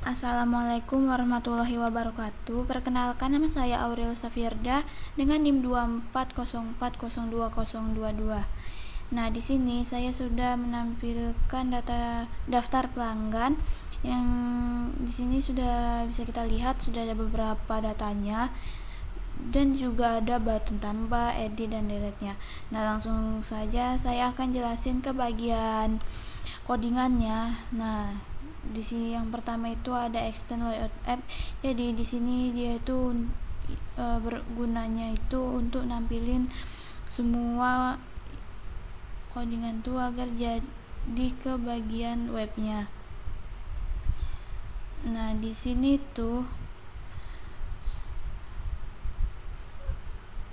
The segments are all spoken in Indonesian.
Assalamualaikum warahmatullahi wabarakatuh. Perkenalkan, nama saya Aurel Safirda dengan NIM 2404020022. Nah, di sini saya sudah menampilkan daftar pelanggan yang di sini sudah bisa kita lihat sudah ada beberapa datanya dan juga ada button tambah, edit dan delete-nya. Nah, langsung saja saya akan jelasin ke bagian codingannya. Nah, di sini yang pertama itu ada extend layout app. Jadi di sini dia itu bergunanya itu untuk nampilin semua codingan tuh agar jadi ke bagian webnya. Nah, di sini tuh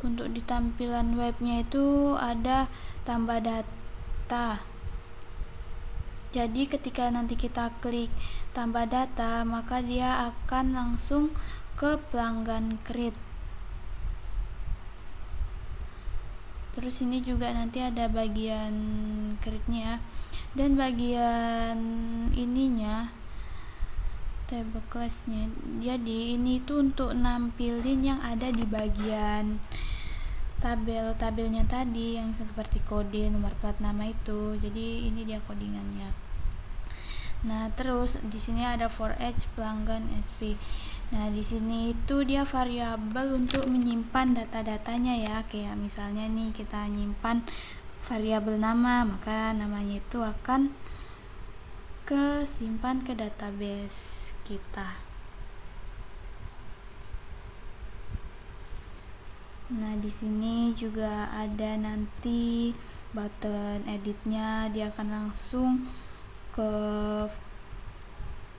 untuk di tampilan webnya itu ada tambah data. Jadi ketika nanti kita klik tambah data, maka dia akan langsung ke pelanggan create. Terus ini juga nanti ada bagian create-nya dan bagian ininya table class-nya. Jadi ini tuh untuk nampilin yang ada di bagian tabelnya tadi yang seperti kode, nomor plat nama itu. Jadi ini dia codingannya. Nah, terus di sini ada for each pelanggan SP. Nah, di sini itu dia variabel untuk menyimpan data-datanya ya. Kayak misalnya nih kita nyimpan variabel nama, maka namanya itu akan simpan ke database kita. Nah, di sini juga ada nanti button editnya, dia akan langsung ke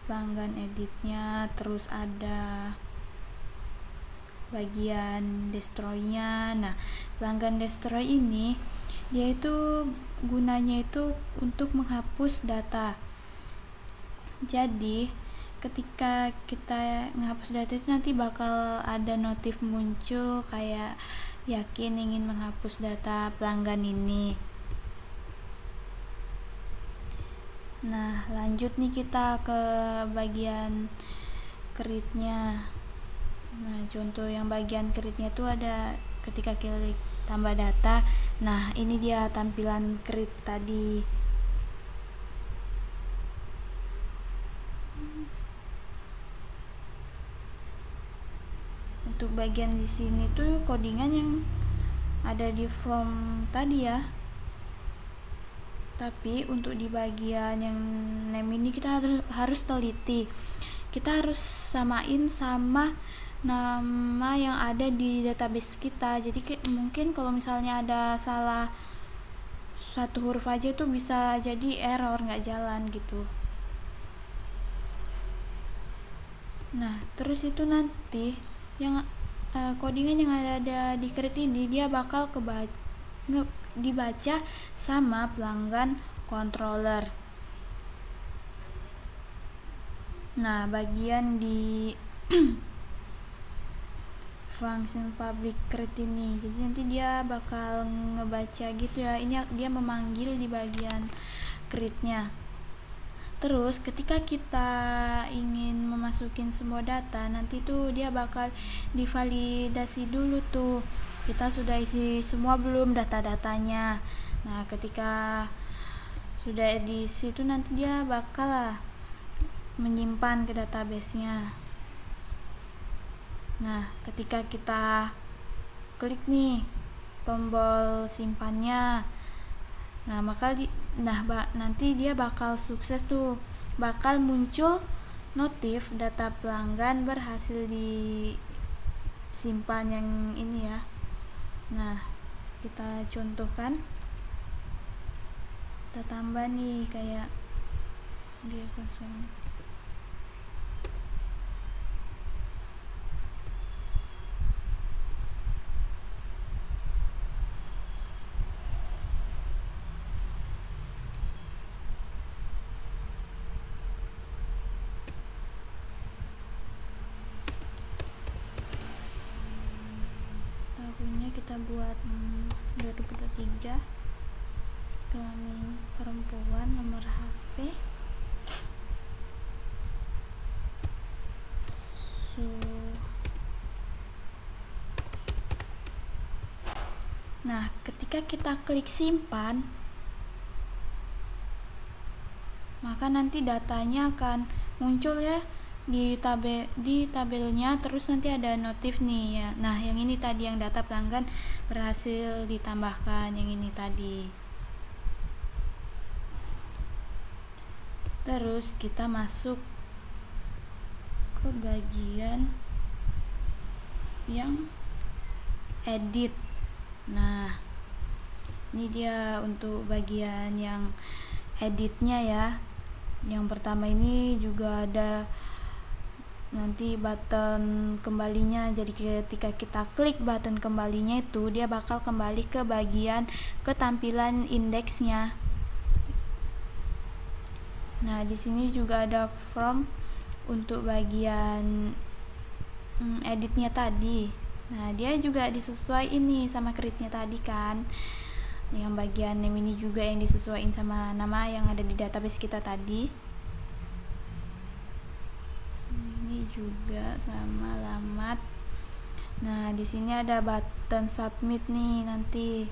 pelanggan editnya. Terus ada bagian destroy-nya. Nah, pelanggan destroy ini dia itu gunanya itu untuk menghapus data. Jadi ketika kita menghapus data itu nanti bakal ada notif muncul kayak yakin ingin menghapus data pelanggan ini. Nah, lanjut nih kita ke bagian create-nya. Nah, contoh yang bagian create-nya itu ada ketika klik tambah data. Nah, ini dia tampilan create tadi. Untuk bagian di sini tuh codingan yang ada di form tadi ya. Tapi untuk di bagian yang name ini kita harus teliti. Kita harus samain sama nama yang ada di database kita. Jadi mungkin kalau misalnya ada salah satu huruf aja tuh bisa jadi error, nggak jalan gitu. Nah, terus itu nanti yang codingan yang ada di create ini dia bakal dibaca sama pelanggan controller. Nah, bagian di function public create ini, jadi nanti dia bakal ngebaca gitu ya. Ini dia memanggil di bagian create-nya. Terus ketika kita ingin memasukin semua data, nanti tuh dia bakal divalidasi dulu tuh kita sudah isi semua belum data-datanya. Nah, ketika sudah diisi itu nanti dia bakal menyimpan ke database-nya. Nah, ketika kita klik nih tombol simpannya, nah maka nanti dia bakal sukses tuh, bakal muncul notif data pelanggan berhasil disimpan yang ini ya. Nah, kita contohkan, kita tambah nih kayak dia kosong. Tahunnya kita buat 2023, kelamin perempuan, nomor HP Nah, ketika kita klik simpan, maka nanti datanya akan muncul ya di tabelnya, terus nanti ada notif nih ya. Nah, yang ini tadi yang data pelanggan berhasil ditambahkan, yang ini tadi. Terus kita masuk ke bagian yang edit. Nah, ini dia untuk bagian yang editnya ya. Yang pertama ini juga ada nanti button kembalinya, jadi ketika kita klik button kembalinya itu dia bakal kembali ke bagian ketampilan indeksnya. Nah, di sini juga ada form untuk bagian editnya tadi. Nah, dia juga disesuaikan nih sama create-nya tadi kan. Yang bagian name ini juga yang disesuaikan sama nama yang ada di database kita tadi. Ini juga sama alamat. Nah, di sini ada button submit nih nanti.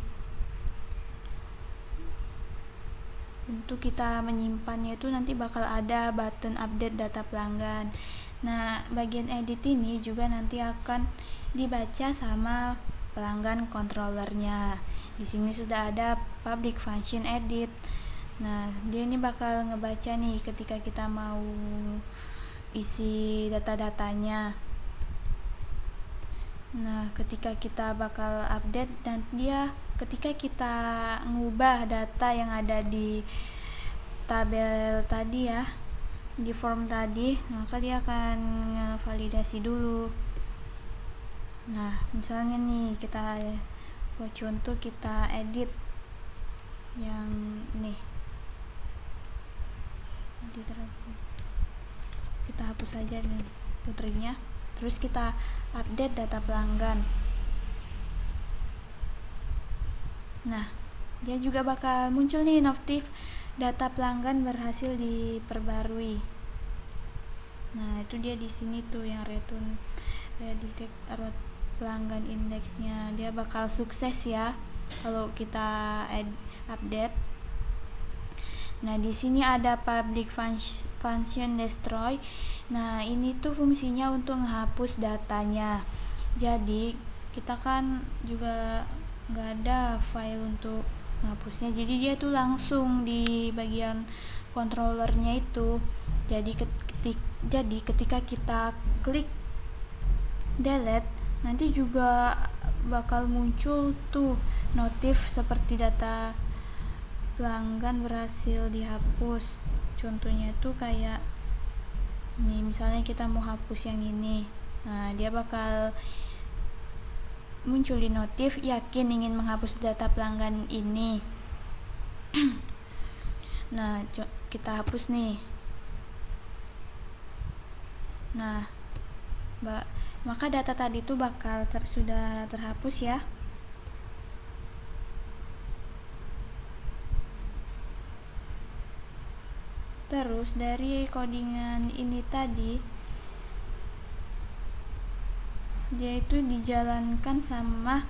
Untuk kita menyimpannya itu nanti bakal ada button update data pelanggan. Nah, bagian edit ini juga nanti akan dibaca sama pelanggan controllernya. Di sini sudah ada public function edit. Nah, dia ini bakal ngebaca nih ketika kita mau isi data-datanya. Nah, ketika kita bakal update dan dia ketika kita ngubah data yang ada di tabel tadi ya, di form tadi, maka dia akan validasi dulu. Nah, misalnya nih kita buat contoh, kita edit yang ini, kita hapus saja nih putrinya, terus kita update data pelanggan. Nah, dia juga bakal muncul nih notif data pelanggan berhasil diperbarui. Nah, itu dia di sini tuh yang return pelanggan indeksnya, dia bakal sukses ya kalau kita update. Nah, di sini ada public function destroy. Nah, ini tuh fungsinya untuk menghapus datanya. Jadi kita kan juga nggak ada file untuk menghapusnya, jadi dia tuh langsung di bagian controllernya itu. Jadi ketika kita klik delete, nanti juga bakal muncul tuh notif seperti data pelanggan berhasil dihapus. Contohnya tuh kayak nih, misalnya kita mau hapus yang ini. Nah, dia bakal muncul di notif yakin ingin menghapus data pelanggan ini. Nah, kita hapus nih. Nah, maka data tadi itu bakal sudah terhapus ya. Terus dari codingan ini tadi, dia itu dijalankan sama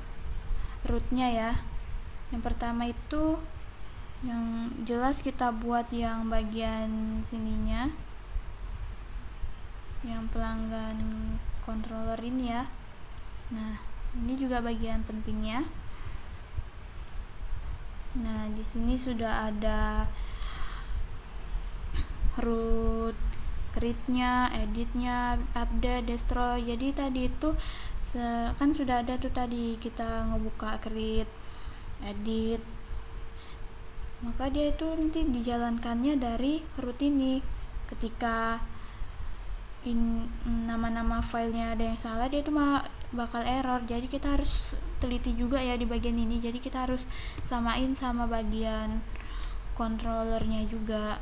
rootnya ya. Yang pertama itu yang jelas kita buat yang bagian sininya, yang pelanggan controller ini ya. Nah, ini juga bagian pentingnya. Nah, di sini sudah ada root, create-nya, edit-nya, update, destroy. Jadi tadi itu kan sudah ada tuh tadi kita ngebuka create, edit. Maka dia itu nanti dijalankannya dari root ini. Ketika nama-nama filenya ada yang salah, dia itu bakal error. Jadi kita harus teliti juga ya di bagian ini. Jadi kita harus samain sama bagian controllernya juga.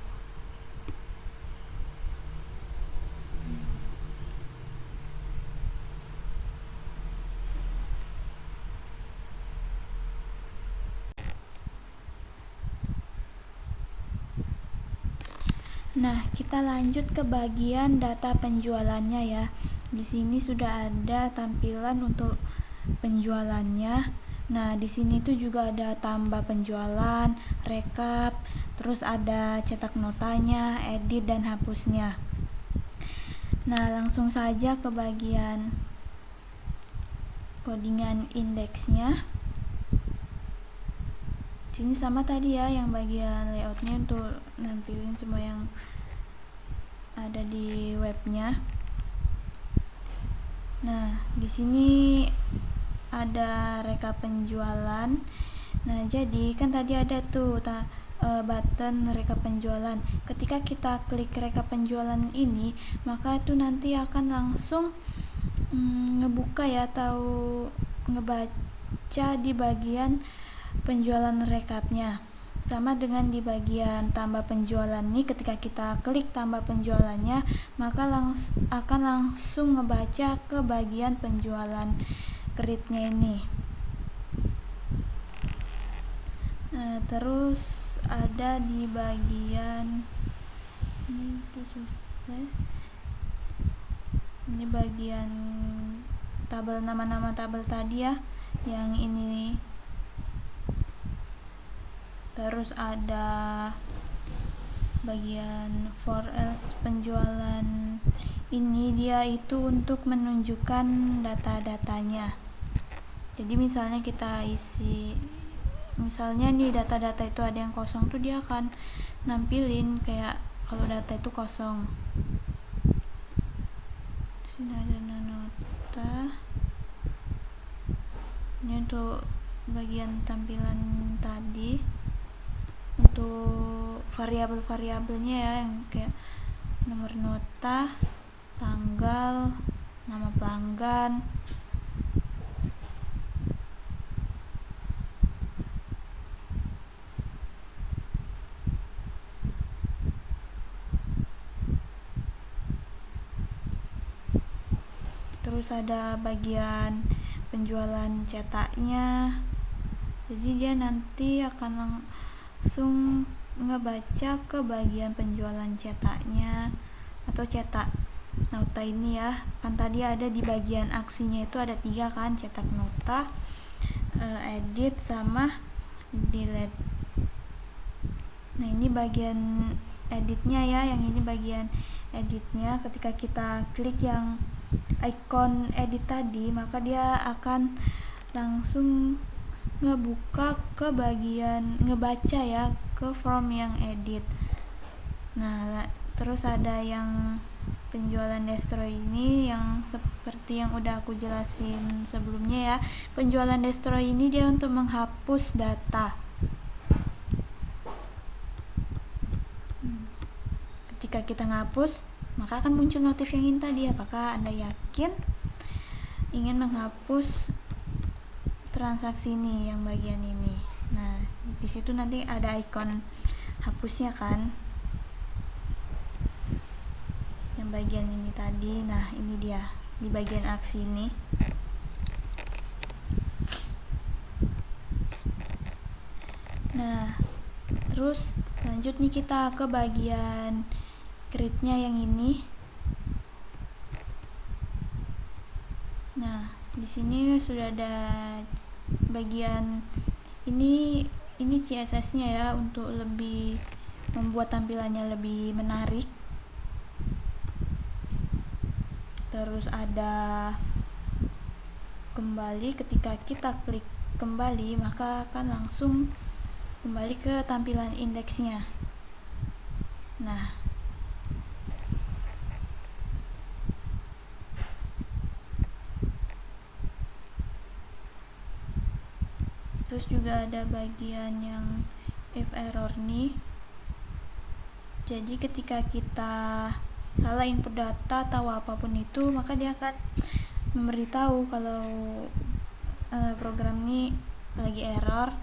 Nah, kita lanjut ke bagian data penjualannya ya. di sini sudah ada tampilan untuk penjualannya. Nah, di sini tuh juga ada tambah penjualan, rekap, terus ada cetak notanya, edit dan hapusnya. Nah, langsung saja ke bagian codingan indeksnya. Sini sama tadi ya, yang bagian layoutnya untuk nampilin semua yang ada di webnya. Nah, di sini ada rekap penjualan. Nah, jadi kan tadi ada tuh button rekap penjualan. Ketika kita klik rekap penjualan ini, maka itu nanti akan langsung ngebuka ya atau ngebaca di bagian penjualan rekapnya. Sama dengan di bagian tambah penjualan nih, ketika kita klik tambah penjualannya, maka akan langsung ngebaca ke bagian penjualan kreditnya ini. Nah, terus ada di bagian ini bagian tabel nama-nama tabel tadi ya, yang ini. Terus ada bagian for else penjualan ini, dia itu untuk menunjukkan data-datanya. Jadi misalnya kita isi, misalnya nih data-data itu ada yang kosong tuh, dia akan nampilin kayak kalau data itu kosong. Sini ada nota. Ini untuk bagian tampilan tadi. Untuk variabel-variabelnya ya, yang kayak nomor nota, tanggal, nama pelanggan. Terus ada bagian penjualan cetaknya. Jadi dia nanti akan langsung ngebaca ke bagian penjualan cetaknya atau cetak nota ini ya. Kan tadi ada di bagian aksinya itu ada 3 kan, cetak nota, edit sama delete. Nah, ini bagian editnya ya, yang ini bagian editnya. Ketika kita klik yang icon edit tadi, maka dia akan langsung ngebuka ke bagian ngebaca ya ke form yang edit. Nah, terus ada yang penjualan destroy ini, yang seperti yang udah aku jelasin sebelumnya ya. Penjualan destroy ini dia untuk menghapus data. Ketika kita ngapus, maka akan muncul notif yang ini tadi. Apakah Anda yakin ingin menghapus transaksi ini, yang bagian ini? Nah, di situ nanti ada icon hapusnya kan, yang bagian ini tadi. Nah, ini dia di bagian aksi ini. Nah, terus lanjut nih kita ke bagian create-nya yang ini. Nah, di sini sudah ada bagian ini CSS-nya ya, untuk lebih membuat tampilannya lebih menarik. Terus ada kembali, ketika kita klik kembali maka akan langsung kembali ke tampilan indeksnya. Nah, terus juga ada bagian yang if error nih. Jadi ketika kita salah input data atau apapun itu, maka dia akan memberitahu kalau program ini lagi error.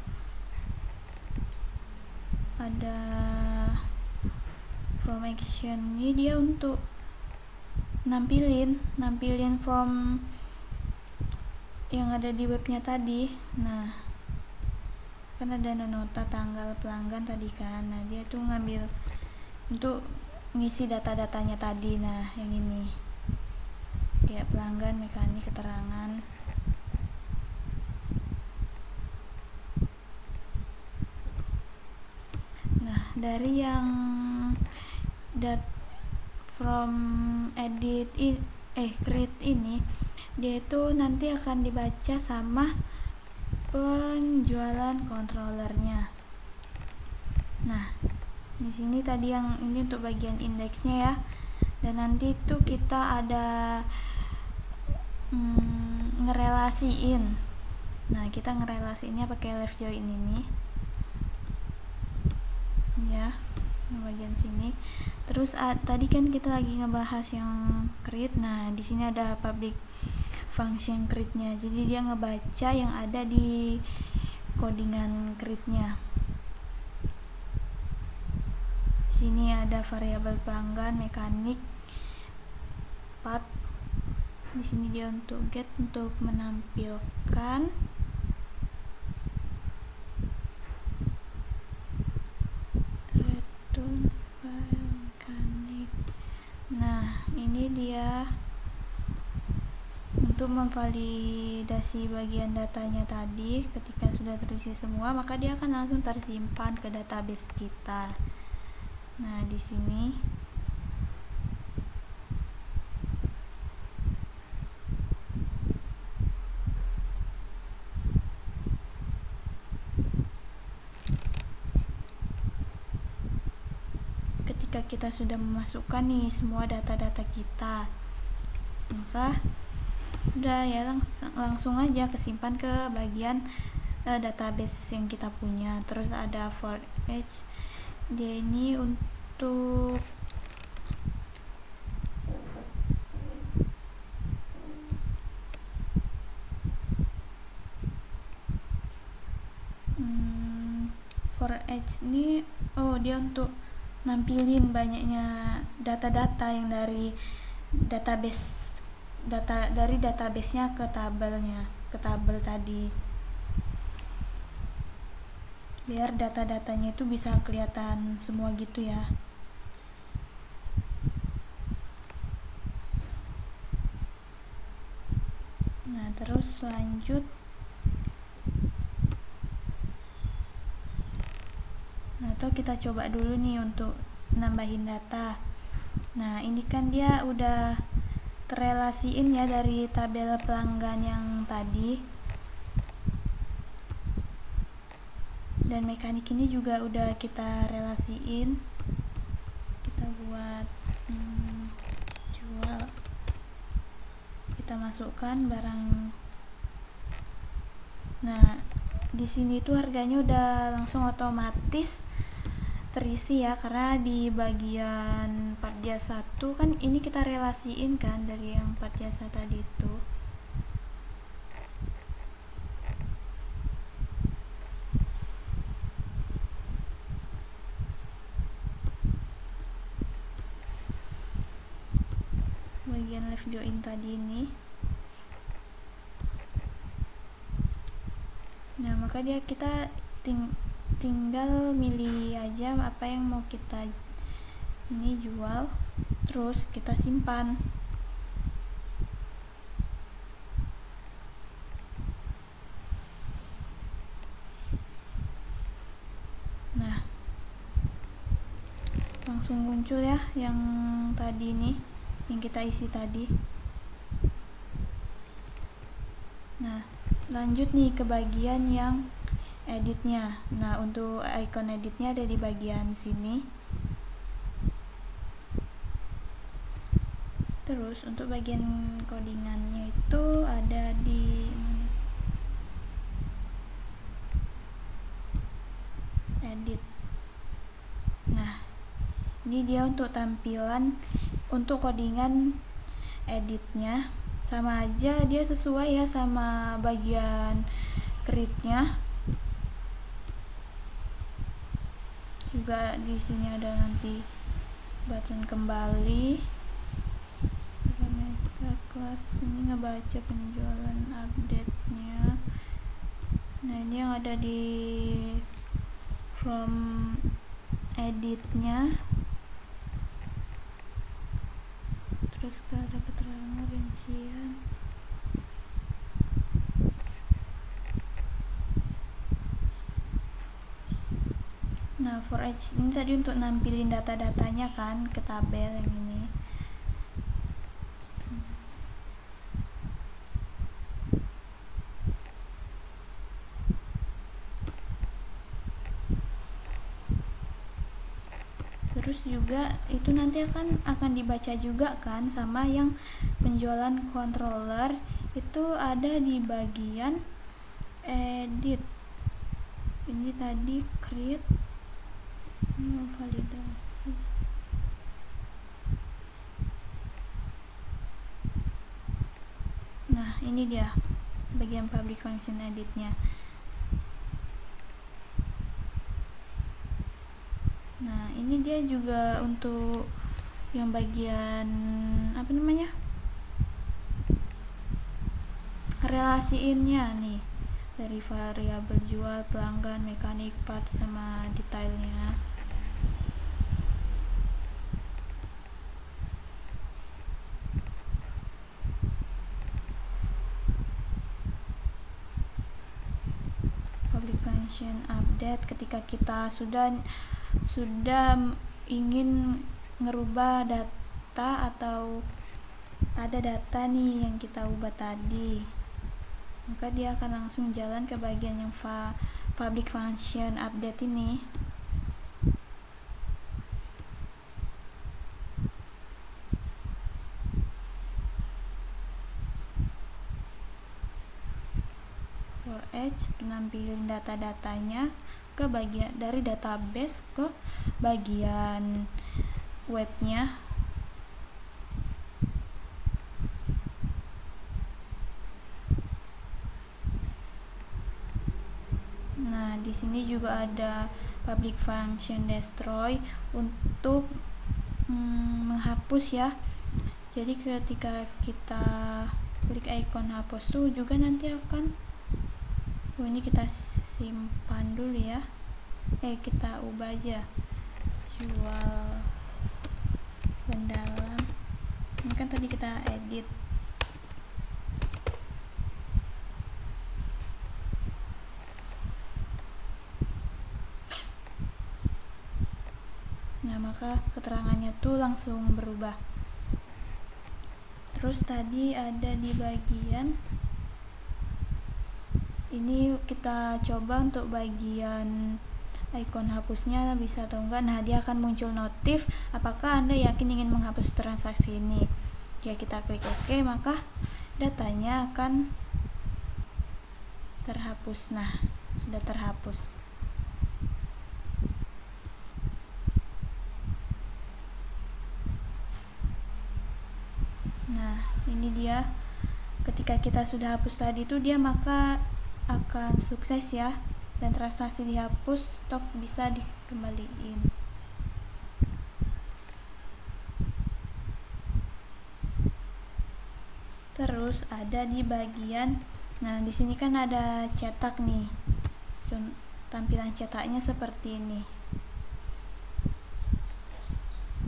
Ada from action ini, dia untuk nampilin form yang ada di webnya tadi. Nah, kan ada nota, tanggal, pelanggan tadi kan. Nah, dia tuh ngambil untuk ngisi data-datanya tadi. Nah, yang ini. kayak pelanggan, mekanik, keterangan. Nah, dari yang from edit create ini, dia itu nanti akan dibaca sama penjualan controllernya. Nah, di sini tadi yang ini untuk bagian indeksnya ya. Dan nanti itu kita ada ngerelasiin. Nah, kita ngerelasiinnya pakai left join ini. Ya, bagian sini. Terus tadi kan kita lagi ngebahas yang create. Nah, di sini ada public function create-nya. Jadi dia ngebaca yang ada di codingan create-nya. Di sini ada variabel pelanggan, mekanik, part. Di sini dia untuk get, untuk menampilkan return file mekanik. Nah, ini dia untuk memvalidasi bagian datanya tadi. Ketika sudah terisi semua, maka dia akan langsung tersimpan ke database kita. Nah, di sini ketika kita sudah memasukkan nih semua data-data kita, maka udah ya langsung aja kesimpan ke bagian database yang kita punya. Terus ada for each, dia ini untuk for each ini dia untuk nampilin banyaknya data-data yang dari database-nya ke tabel tadi, biar data-datanya itu bisa kelihatan semua gitu ya. Nah, terus lanjut. Nah, atau kita coba dulu nih untuk nambahin data. Nah, ini kan dia udah terrelasiin ya dari tabel pelanggan yang tadi. Dan mekanik ini juga udah kita relasiin. Kita buat jual. Kita masukkan barang. Nah, di sini tuh harganya udah langsung otomatis terisi ya, karena di bagian part jasa 1 kan ini kita relasiin kan dari yang part jasa tadi itu. Bagian left join tadi ini. Nah, maka kita tinggal milih aja apa yang mau kita ini jual, terus kita simpan. Nah, langsung muncul ya yang tadi nih, yang kita isi tadi. Nah, lanjut nih ke bagian yang editnya. Nah, untuk icon editnya ada di bagian sini. Terus untuk bagian codingannya itu ada di edit. Nah, ini dia untuk tampilan untuk codingan editnya. Sama aja dia sesuai ya sama bagian create-nya. Juga di sini ada nanti button kembali, parameter kelas, ini ngebaca penjualan update-nya. Nah, ini yang ada di from edit-nya. Terus terus ada keterangan rincian. Nah, for each ini tadi untuk nampilin data-datanya kan ke tabel yang ini. Terus juga itu nanti akan dibaca juga kan sama yang penjualan controller, itu ada di bagian edit. Ini tadi create, validasi. Nah, ini dia bagian public function editnya. Nah, ini dia juga untuk yang bagian relasiinnya nih, dari variabel jual, pelanggan, mekanik, part, sama detailnya. Public function update ketika kita sudah ingin ngerubah data atau ada data nih yang kita ubah tadi, maka dia akan langsung jalan ke bagian yang public function update ini. For each nampilin data-datanya ke bagian dari database ke bagian webnya. Nah, di sini juga ada public function destroy untuk menghapus ya. Jadi ketika kita klik icon hapus tuh juga nanti akan ini kita simpan dulu ya. Kita ubah aja jual pendalam. Ini kan tadi kita edit. Nah, maka keterangannya tuh langsung berubah. Terus tadi ada di bagian ini kita coba untuk bagian icon hapusnya bisa atau enggak. Nah, dia akan muncul notif apakah Anda yakin ingin menghapus transaksi ini. Ya, kita klik OK, maka datanya akan terhapus. Nah, sudah terhapus. Nah, ini dia ketika kita sudah hapus tadi itu dia maka akan sukses ya, dan transaksi dihapus, stok bisa dikembaliin. Terus ada di bagian, nah di sini kan ada cetak nih, tampilan cetaknya seperti ini.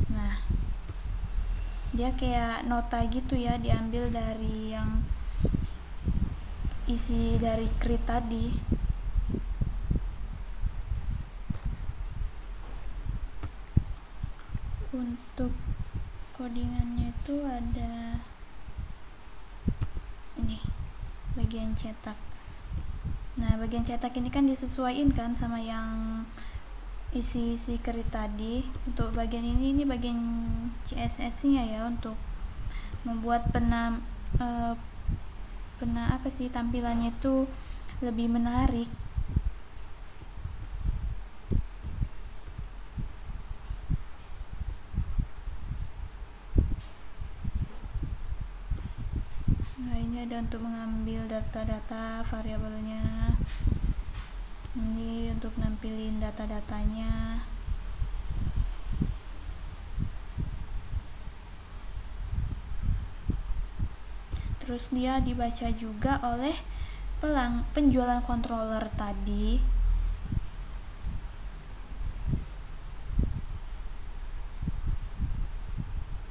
Nah, dia kayak nota gitu ya, diambil dari yang isi dari create tadi. Untuk codingannya itu ada ini bagian cetak. Nah, bagian cetak ini kan disesuaikan kan sama yang isi create tadi. Untuk bagian ini bagian CSS nya ya, untuk membuat tampilannya itu lebih menarik. Nah, ini ada untuk mengambil data-data variabelnya. Ini untuk nampilin data-datanya. Terus dia dibaca juga oleh penjualan controller tadi.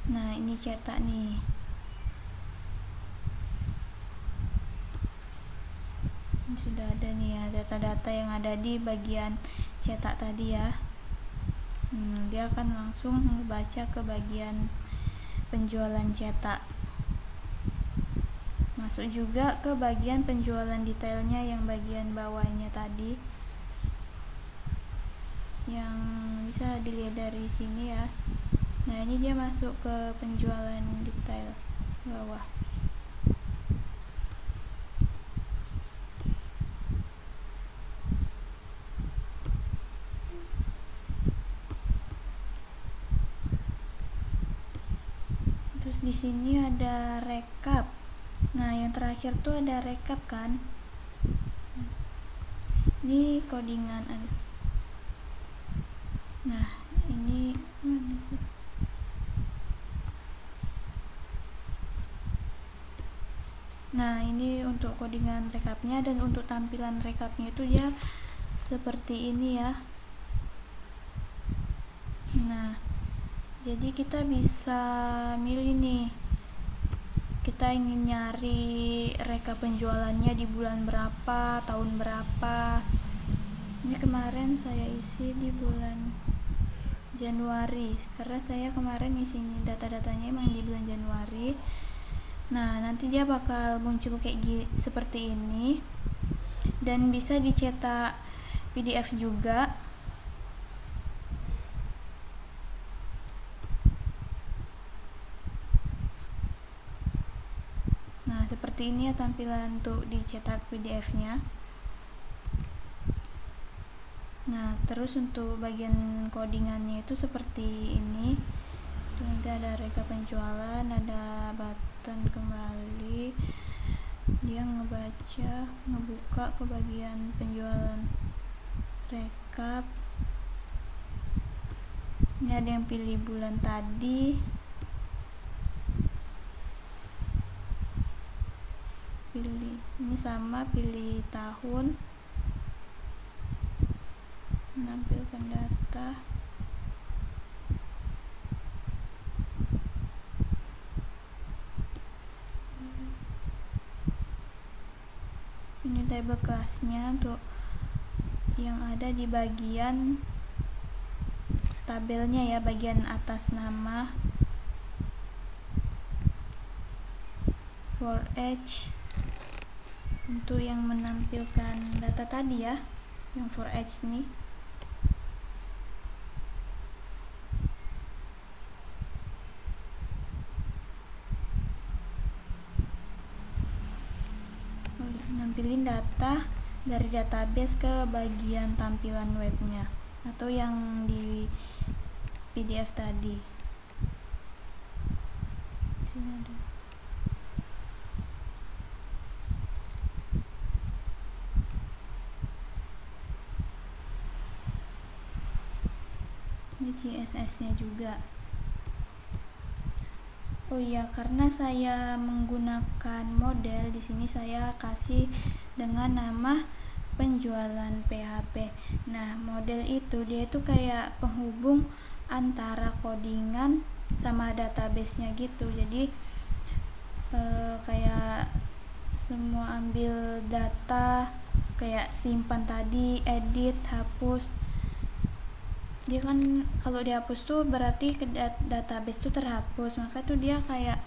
Nah, ini dicetak nih. Ini sudah ada nih ya data-data yang ada di bagian cetak tadi ya. Dia akan langsung membaca ke bagian penjualan cetak, masuk juga ke bagian penjualan detailnya yang bagian bawahnya tadi, yang bisa dilihat dari sini ya. Nah, ini dia masuk ke penjualan detail bawah. Terus di sini ada rekap. Nah, yang terakhir tuh ada rekap kan. Ini codingan. Nah, ini mana sih? Nah, ini untuk codingan rekapnya, dan untuk tampilan rekapnya itu dia seperti ini ya. Nah, jadi kita bisa milih nih, kita ingin nyari rekap penjualannya di bulan berapa, tahun berapa. Ini kemarin saya isi di bulan Januari, karena saya kemarin isi data-datanya emang di bulan Januari. Nah, nanti dia bakal muncul kayak seperti ini, dan bisa dicetak PDF juga. Nah, seperti ini ya tampilan untuk dicetak PDF-nya. Nah, terus untuk bagian codingannya itu seperti ini. Itu nanti ada rekap penjualan, ada button kembali, dia ngebuka ke bagian penjualan rekap. Ini ada yang pilih bulan tadi, pilih ini sama, pilih tahun, menampilkan data. Ini table kelasnya untuk yang ada di bagian tabelnya ya, bagian atas nama for each, untuk yang menampilkan data tadi ya, yang for each nih. Nampilin data dari database ke bagian tampilan webnya atau yang di PDF tadi. Sini ada. Ini CSS-nya juga. Oh iya, karena saya menggunakan model di sini, saya kasih dengan nama penjualan PHP. Nah, model itu dia itu kayak penghubung antara codingan sama database-nya gitu. Jadi kayak semua ambil data, kayak simpan tadi, edit, hapus. Dia kan kalau dihapus tuh berarti ke database tuh terhapus, maka tuh dia kayak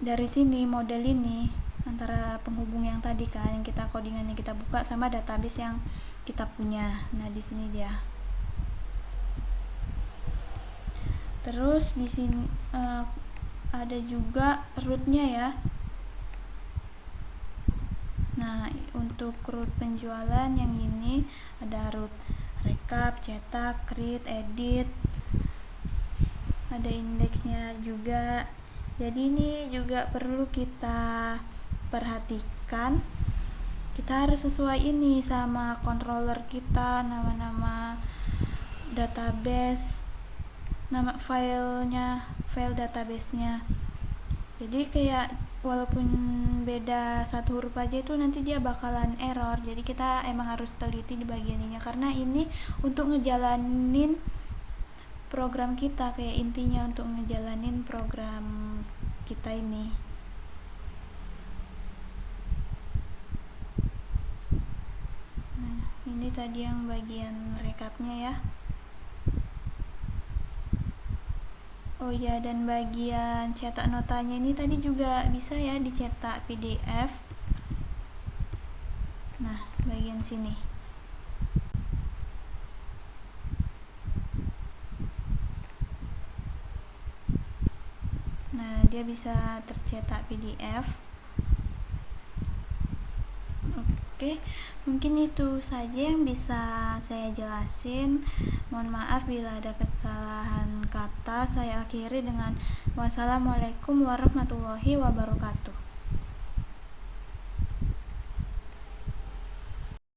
dari sini model ini antara penghubung yang tadi kan, yang kita codingannya kita buka sama database yang kita punya. Nah, di sini dia. Terus di sini ada juga rootnya ya. Nah, untuk root penjualan yang ini ada root rekap, cetak, create, edit, ada indeksnya juga. Jadi ini juga perlu kita perhatikan. Kita harus sesuai ini sama controller kita, nama-nama database, nama filenya, file database-nya. Jadi kayak walaupun beda satu huruf aja itu nanti dia bakalan error. Jadi kita emang harus teliti di bagian ini, karena ini untuk ngejalanin program kita, kayak intinya untuk ngejalanin program kita ini. Nah, ini tadi yang bagian rekapnya ya. Oh ya, dan bagian cetak notanya ini tadi juga bisa ya dicetak PDF. Nah, bagian sini. Nah, dia bisa tercetak PDF. Oke, mungkin itu saja yang bisa saya jelasin. Mohon maaf bila ada kesalahan kata. Saya akhiri dengan wassalamualaikum warahmatullahi wabarakatuh.